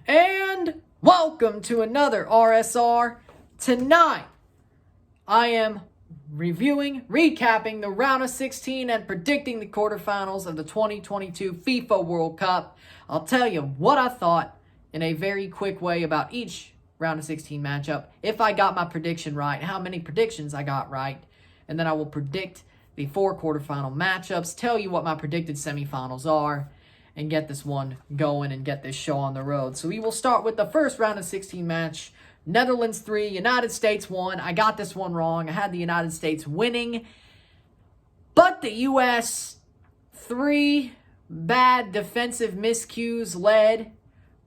And welcome to another RSR. Tonight, I am recapping the round of 16 and predicting the quarterfinals of the 2022 FIFA World Cup. I'll tell you what I thought in a very quick way about each round of 16 matchup, if I got my prediction right, how many predictions I got right, and then I will predict the 4 quarterfinal matchups, tell you what my predicted semifinals are, and get this one going and get this show on the road. So we will start with the first round of 16 match. Netherlands 3, United States 1. I got this one wrong. I had the United States winning. But the U.S. 3 bad defensive miscues led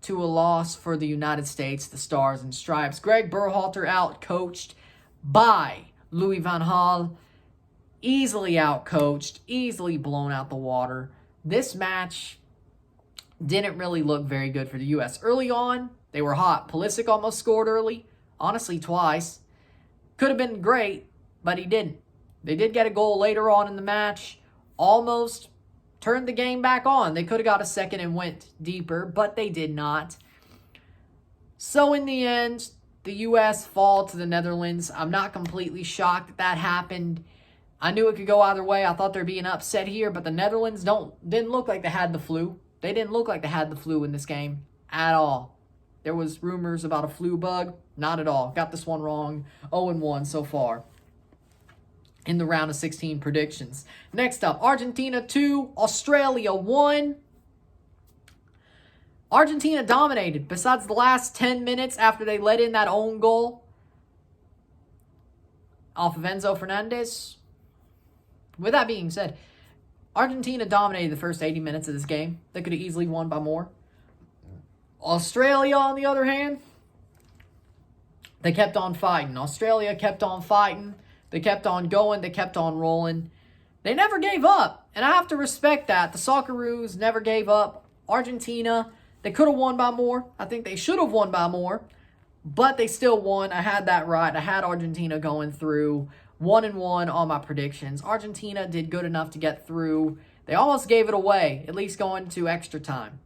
to a loss for the United States, the Stars and Stripes. Greg Berhalter out-coached by Louis van Gaal. Easily out-coached, easily blown out the water. This match didn't really look very good for the U.S. Early on, they were hot. Pulisic almost scored early, honestly twice. Could have been great, but he didn't. They did get a goal later on in the match, almost turned the game back on. They could have got a second and went deeper, but they did not. So in the end, the U.S. fall to the Netherlands. I'm not completely shocked that happened. I knew it could go either way. I thought there'd be an upset here, but the Netherlands didn't look like they had the flu. They didn't look like they had the flu in this game at all. There was rumors about a flu bug. Not at all. Got this one wrong. 0-1 so far in the round of 16 predictions. Next up, Argentina 2, Australia 1. Argentina dominated besides the last 10 minutes after they let in that own goal off of Enzo Fernandez. With that being said, Argentina dominated the first 80 minutes of this game. They could have easily won by more. Australia, on the other hand, they kept on fighting. Australia kept on fighting. They kept on going. They kept on rolling. They never gave up, and I have to respect that. The Socceroos never gave up. Argentina, they could have won by more. I think they should have won by more, but they still won. I had that right. I had Argentina going through 1-1 on my predictions. Argentina did good enough to get through. They almost gave it away, at least going to extra time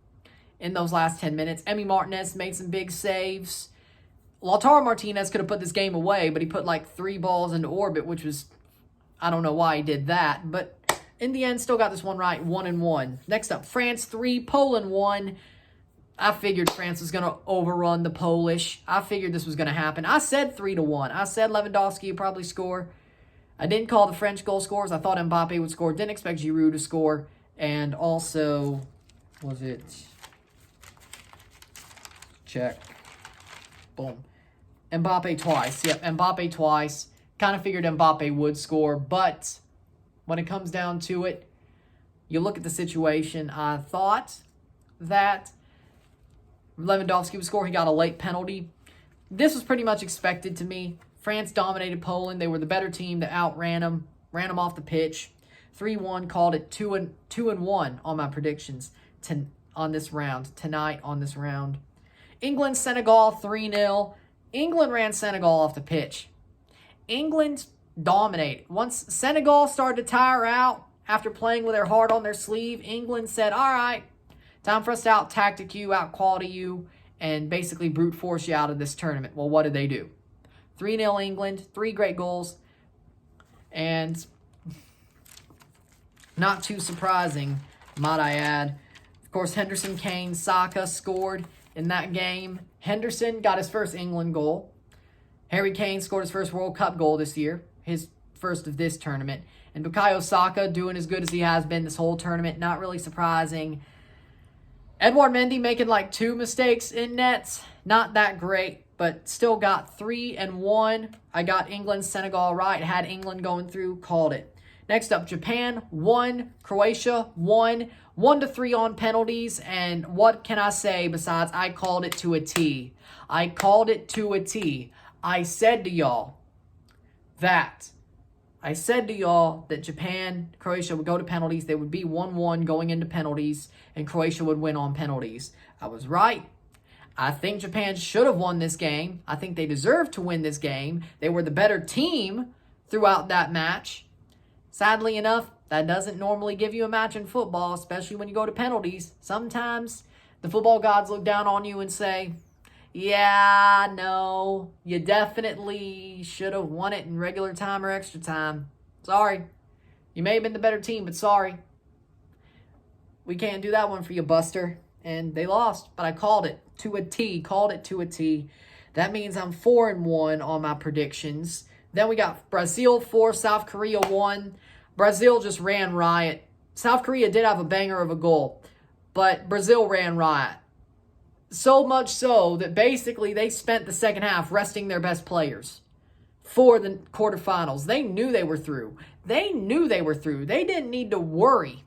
in those last 10 minutes. Emi Martinez made some big saves. Lautaro Martinez could have put this game away, but he put like 3 balls into orbit, which was, I don't know why he did that. But in the end, still got this one right, 1-1. Next up, France 3, Poland 1. I figured France was going to overrun the Polish. I figured this was going to happen. I said 3-1. I said Lewandowski would probably score. I didn't call the French goal scorers. I thought Mbappe would score. Didn't expect Giroud to score. And also, was it? Check. Boom. Mbappe twice. Yep, Mbappe twice. Kind of figured Mbappe would score. But when it comes down to it, you look at the situation. I thought that Lewandowski would score. He got a late penalty. This was pretty much expected to me. France dominated Poland. They were the better team that outran them, ran them off the pitch. 3-1, called it 2-1 on my predictions on this round, tonight on this round. England, Senegal, 3-0. England ran Senegal off the pitch. England dominated. Once Senegal started to tire out after playing with their heart on their sleeve, England said, all right, time for us to out-tactic you, out-quality you, and basically brute force you out of this tournament. Well, what did they do? 3-0 England, 3 great goals, and not too surprising, might I add. Of course, Henderson, Kane, Saka scored in that game. Henderson got his first England goal. Harry Kane scored his first World Cup goal this year, his first of this tournament. And Bukayo Saka doing as good as he has been this whole tournament, not really surprising. Edouard Mendy making like 2 mistakes in nets, not that great, but still got 3-1. I got England, Senegal right. Had England going through, called it. Next up, Japan 1, Croatia 1, 1-3 on penalties. And what can I say besides I called it to a T? I called it to a T. I said to y'all that Japan, Croatia would go to penalties. They would be 1-1 going into penalties, and Croatia would win on penalties. I was right. I think Japan should have won this game. I think they deserved to win this game. They were the better team throughout that match. Sadly enough, that doesn't normally give you a match in football, especially when you go to penalties. Sometimes The football gods look down on you and say, yeah, no, you definitely should have won it in regular time or extra time. Sorry. You may have been the better team, but sorry. We can't do that one for you, Buster. And they lost, but I called it to a T. That means I'm 4-1 on my predictions. Then we got Brazil 4, South Korea 1. Brazil just ran riot. South Korea did have a banger of a goal, but Brazil ran riot. So much so that basically they spent the second half resting their best players for the quarterfinals. They knew they were through. They didn't need to worry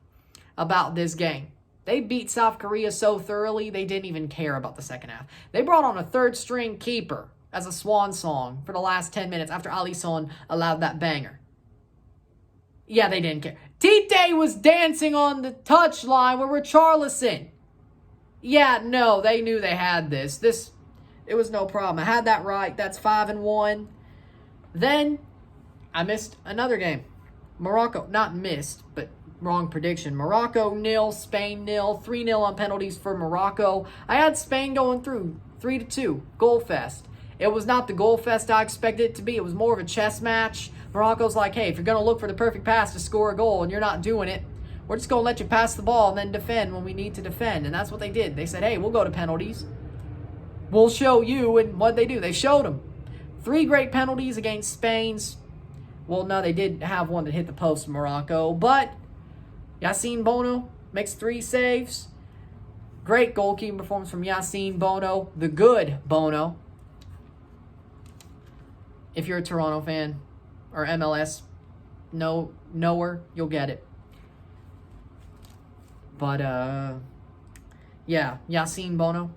about this game. They beat South Korea so thoroughly, they didn't even care about the second half. They brought on a third-string keeper as a swan song for the last 10 minutes after Alisson allowed that banger. Yeah, they didn't care. Tite was dancing on the touchline with Richarlison. Yeah, no, they knew they had this. It was no problem. I had that right. That's 5-1. Then, I missed another game. Morocco, not missed, but wrong prediction. Morocco 0, Spain 0, 3-0 on penalties for Morocco. I had Spain going through 3-2, goal fest. It was not the goal fest I expected it to be. It was more of a chess match. Morocco's like, hey, if you're going to look for the perfect pass to score a goal and you're not doing it, we're just going to let you pass the ball and then defend when we need to defend. And that's what they did. They said, hey, we'll go to penalties. We'll show you. And what'd they do? They showed them. 3 great penalties against Spain's. Well, no, they did have one that hit the post in Morocco. But Yassine Bono makes 3 saves. Great goalkeeping performance from Yassine Bono. The good Bono. If you're a Toronto fan or MLS knower, you'll get it. But, yeah, Yassine Bono.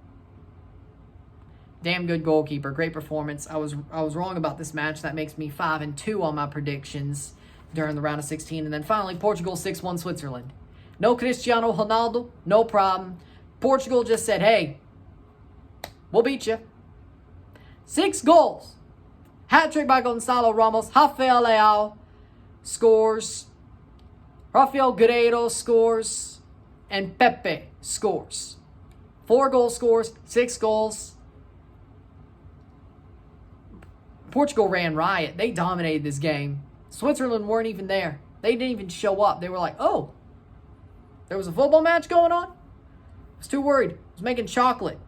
Damn good goalkeeper. Great performance. I was wrong about this match. That makes me 5-2 on my predictions during the round of 16. And then finally, Portugal 6-1 Switzerland. No Cristiano Ronaldo. No problem. Portugal just said, hey, we'll beat you. 6 goals. Hat-trick by Gonçalo Ramos. Rafael Leao scores. Rafael Guerreiro scores. And Pepe scores. 4 goal scores, 6 goals. Portugal ran riot. They dominated this game. Switzerland weren't even there. They didn't even show up. They were like, oh, there was a football match going on? I was too worried. I was making chocolate.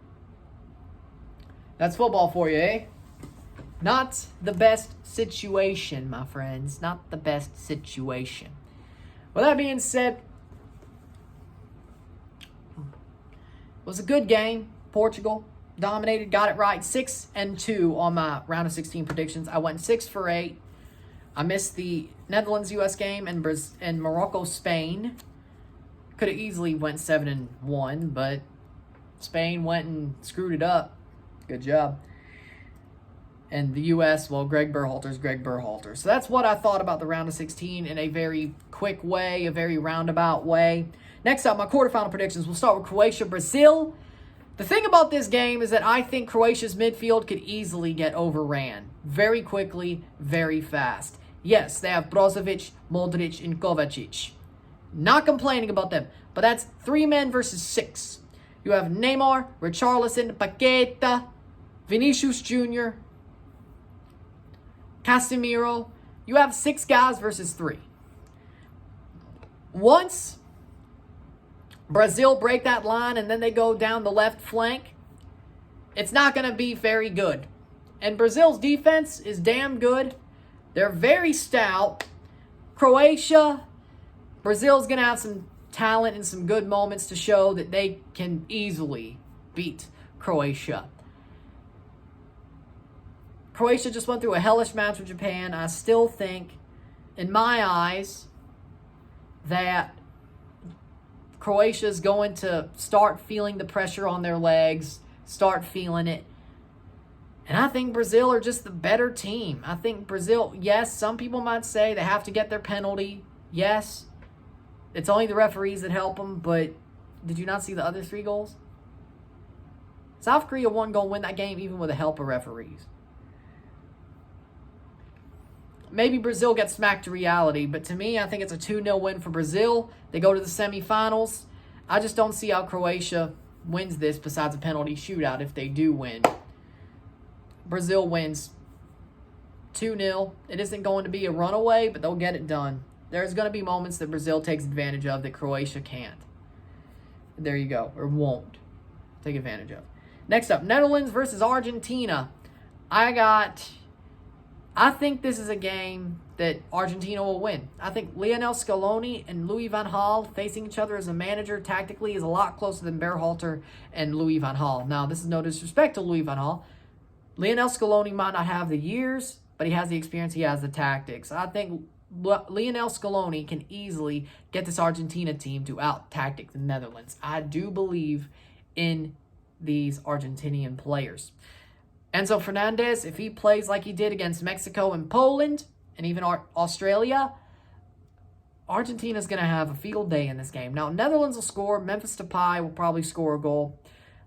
That's football for you, eh? Not the best situation, my friends. Not the best situation. With that being said, it was a good game. Portugal dominated, got it right. 6-2 on my round of 16 predictions. I went 6 for 8. I missed the Netherlands-US game and Morocco-Spain. Could have easily went 7-1, but Spain went and screwed it up. Good job. And the U.S., well, Greg Berhalter's Greg Berhalter. So that's what I thought about the round of 16 in a very quick way, a very roundabout way. Next up, my quarterfinal predictions. We'll start with Croatia, Brazil. The thing about this game is that I think Croatia's midfield could easily get overran very quickly, very fast. Yes, they have Brozovic, Modric, and Kovacic. Not complaining about them, but that's 3 men versus 6. You have Neymar, Richarlison, Paqueta, Vinicius Jr., Casemiro. You have 6 guys versus 3. Once Brazil break that line and then they go down the left flank, it's not going to be very good. And Brazil's defense is damn good. They're very stout. Croatia, Brazil's going to have some talent and some good moments to show that they can easily beat Croatia. Croatia just went through a hellish match with Japan. I still think, in my eyes, that Croatia's going to start feeling the pressure on their legs, start feeling it. And I think Brazil are just the better team. I think Brazil, yes, some people might say they have to get their penalty. Yes, it's only the referees that help them, but did you not see the other 3 goals? South Korea won goal win that game even with the help of referees. Maybe Brazil gets smacked to reality, but to me, I think it's a 2-0 win for Brazil. They go to the semifinals. I just don't see how Croatia wins this besides a penalty shootout if they do win. Brazil wins 2-0. It isn't going to be a runaway, but they'll get it done. There's going to be moments that Brazil takes advantage of that Croatia can't. There you go. Or won't take advantage of. Next up, Netherlands versus Argentina. I think this is a game that Argentina will win. I think Lionel Scaloni and Louis van Gaal facing each other as a manager tactically is a lot closer than Berhalter and Louis van Gaal. Now, this is no disrespect to Louis van Gaal. Lionel Scaloni might not have the years, but he has the experience, he has the tactics. I think Lionel Scaloni can easily get this Argentina team to out-tactic the Netherlands. I do believe in these Argentinian players. Enzo Fernandez, if he plays like he did against Mexico and Poland, and even Australia, Argentina's going to have a field day in this game. Now, Netherlands will score. Memphis Depay will probably score a goal.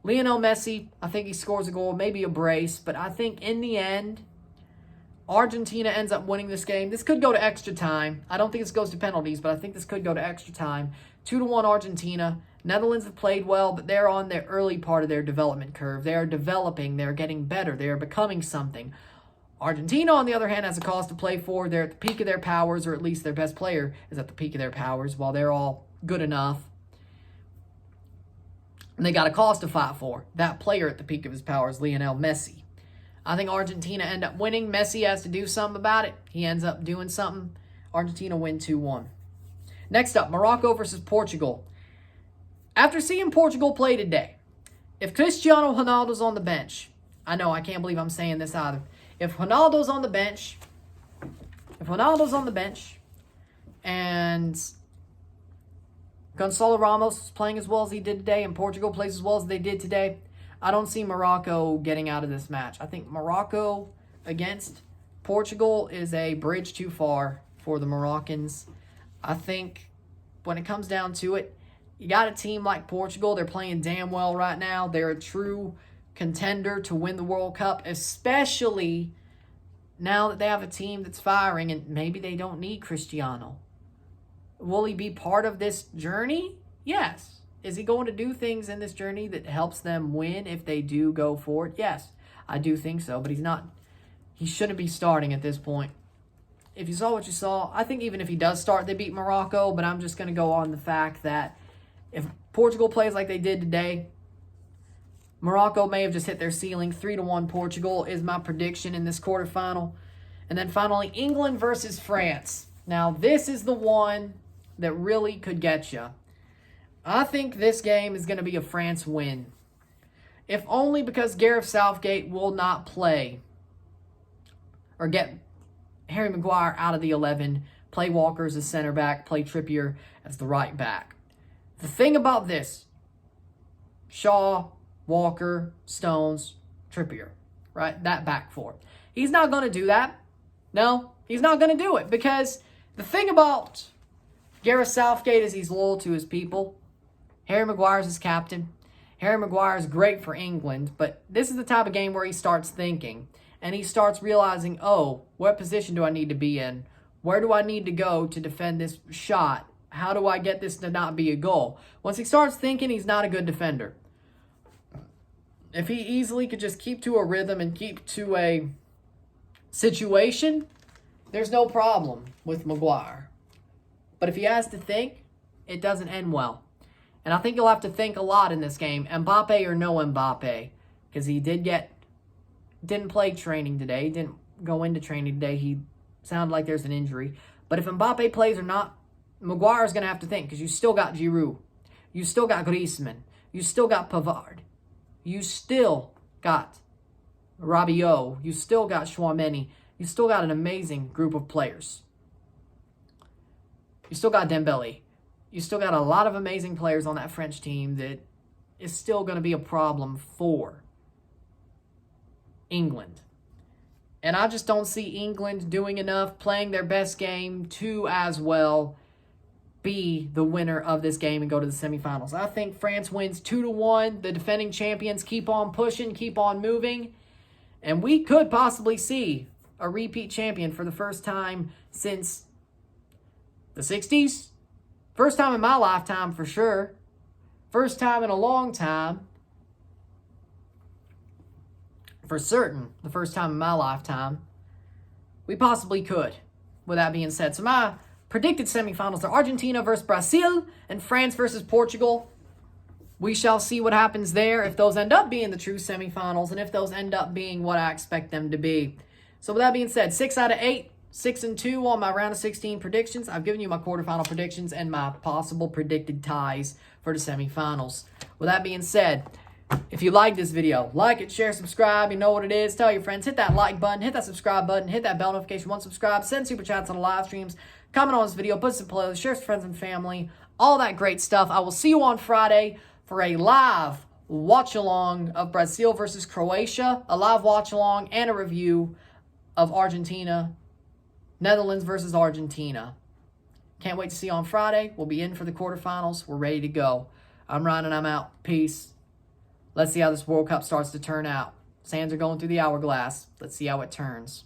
Lionel Messi, I think he scores a goal, maybe a brace. But I think in the end, Argentina ends up winning this game. This could go to extra time. I don't think this goes to penalties, but I think this could go to extra time. 2-1 Argentina. Netherlands have played well, but they're on the early part of their development curve. They are developing. They're getting better. They are becoming something. Argentina, on the other hand, has a cause to play for. They're at the peak of their powers, or at least their best player is at the peak of their powers, while they're all good enough. And they got a cause to fight for. That player at the peak of his powers, Lionel Messi. I think Argentina end up winning. Messi has to do something about it. He ends up doing something. Argentina win 2-1. Next up, Morocco versus Portugal. After seeing Portugal play today, if Cristiano Ronaldo's on the bench, I know, I can't believe I'm saying this either. If Ronaldo's on the bench, and Gonçalo Ramos is playing as well as he did today, and Portugal plays as well as they did today, I don't see Morocco getting out of this match. I think Morocco against Portugal is a bridge too far for the Moroccans. I think when it comes down to it, you got a team like Portugal. They're playing damn well right now. They're a true contender to win the World Cup, especially now that they have a team that's firing and maybe they don't need Cristiano. Will he be part of this journey? Yes. Is he going to do things in this journey that helps them win if they do go forward? Yes, I do think so, but he's not. He shouldn't be starting at this point. If you saw what you saw, I think even if he does start, they beat Morocco, but I'm just going to go on the fact that if Portugal plays like they did today, Morocco may have just hit their ceiling. 3-1 Portugal is my prediction in this quarterfinal. And then finally, England versus France. Now, this is the one that really could get you. I think this game is going to be a France win. If only because Gareth Southgate will not play or get Harry Maguire out of the 11, play Walker as a center back, play Trippier as the right back. The thing about this, Shaw, Walker, Stones, Trippier, right? That back four. He's not going to do that. No, he's not going to do it because the thing about Gareth Southgate is he's loyal to his people. Harry Maguire's his captain. Harry Maguire is great for England, but this is the type of game where he starts thinking and he starts realizing, oh, what position do I need to be in? Where do I need to go to defend this shot? How do I get this to not be a goal? Once he starts thinking, he's not a good defender. If he easily could just keep to a rhythm and keep to a situation, there's no problem with Maguire. But if he has to think, it doesn't end well. And I think he'll have to think a lot in this game, Mbappe or no Mbappe, because he didn't play training today, didn't go into training today. He sounded like there's an injury. But if Mbappe plays or not, Maguire's going to have to think, because you still got Giroud. You still got Griezmann. You still got Pavard. You still got Rabiot. You still got Chouameni. You still got an amazing group of players. You still got Dembele. You still got a lot of amazing players on that French team that is still going to be a problem for England. And I just don't see England doing enough, playing their best game to as well be the winner of this game and go to the semifinals. I think France wins 2-1. The defending champions keep on pushing, keep on moving. And we could possibly see a repeat champion for the first time since the 60s. First time in my lifetime for sure. first time in a long time, for certain, the first time in my lifetime, we possibly could. With that being said, so my predicted semifinals are Argentina versus Brazil and France versus Portugal. We shall see what happens there, if those end up being the true semifinals and if those end up being what I expect them to be. So with that being said, 6 out of 8, 6-2 on my round of 16 predictions. I've given you my quarterfinal predictions and my possible predicted ties for the semifinals. With that being said, if you like this video, like it, share, subscribe. You know what it is. Tell your friends. Hit that like button. Hit that subscribe button. Hit that bell notification once subscribed. Send super chats on the live streams. Comment on this video. Put some playlist. Share with friends and family. All that great stuff. I will see you on Friday for a live watch-along of Brazil versus Croatia. A live watch-along and a review of Argentina. Netherlands versus Argentina. Can't wait to see you on Friday. We'll be in for the quarterfinals. We're ready to go. I'm Ryan and I'm out. Peace. Let's see how this World Cup starts to turn out. Sands are going through the hourglass. Let's see how it turns.